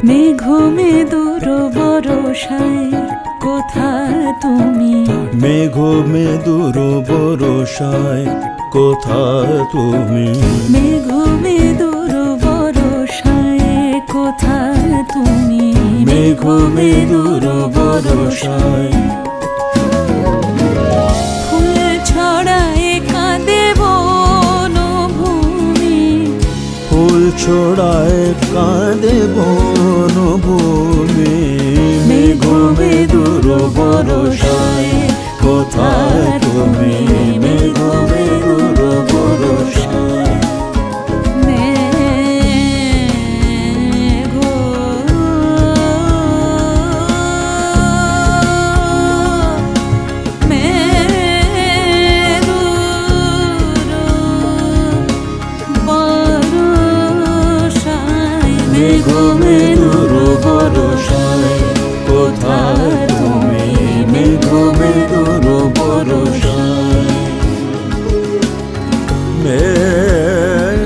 মেঘমে দূর বরষায় কোথায় তুমি, মেঘমে দূর বরষায় কোথায় তুমি, মেঘমে দূর বরষায় কোথায় তুমি, মেঘমে দূর বরষায় ফুল ছড়ায় কাঁদে বনভূমি, ফুল ছড়ায় কাঁদে বনভূমি, মেঘমে দূর বরষায় কোথায় তুমি, মেঘমে দূর বরষায় মেঘমে দূর বরষায় কোথায় তুমি, মেঘমে দূর বরষায় মেঘ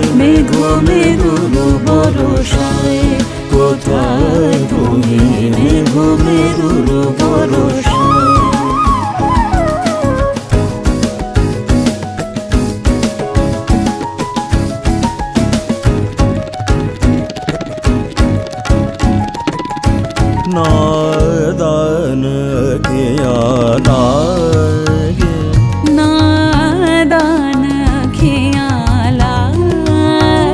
মেঘমে দূর বরষায় কোথায় তুমি, মেঘমে দূর বরষায় नादान किया लागे, नादान खियाला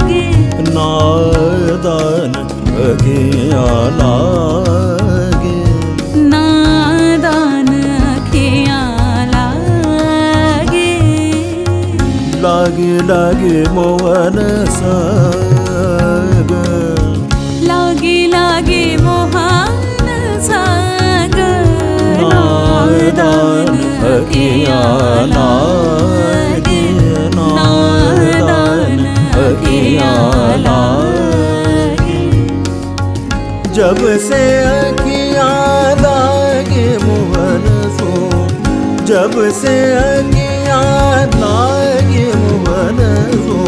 गे, नादान किया लागे, नादान खियाला गे, लागे लागे मोहन साग, लागे लागे मोहन साग, नादान किया लागे, नादान किया लागे, जब से अखियाँ लागे मोहन सो, जब से अखियाँ लागे मोहन सो,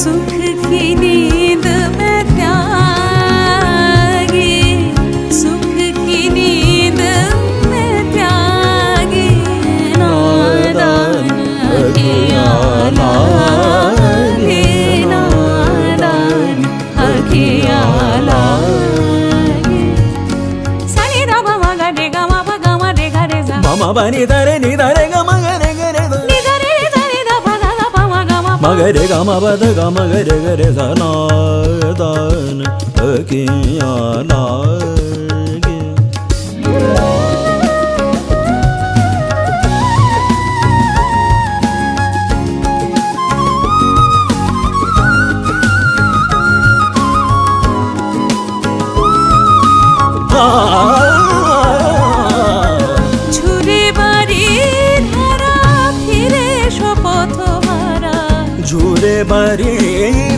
सुख की नींद में त्यागी, सुख की नींद में त्यागी, नादान अखियाँ लागे, नादान अखियाँ लागे। सानी दा मा गा रे गा मा पा गा मा रे गा रे सा, मामा बनी दरे नी दरे गा मगरे गरे दा, नी दा रे दा रे दा पा दा पा मा गा मा पा, मगरे गा मा बद गा मगरे गरे सा, नादान अखियाँ लागे ঝুরে বাড়ি ধারা ফিরে শপথ হারা, झूले बारी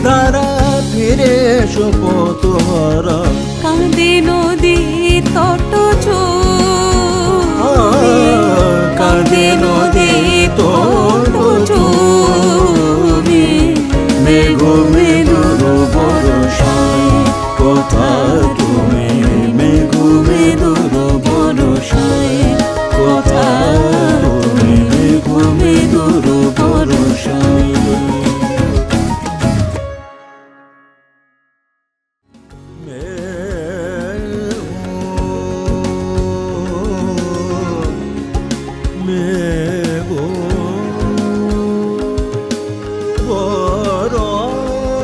धारा फिरे शपथ हारा, কাঁদে নদী তট কাঁদে নদী তট চুবি, মেঘমে দূর বরষায় কোথায় তুমি, মেঘমে দূর বরষায় কোথায় তুমি, মেঘমে দূর বরষায় me ভরসা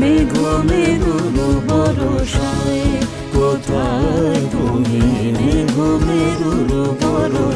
মেঘ মেরুর ভরসায় কোথায় তুমি মেঘ মেরুর ভরসায়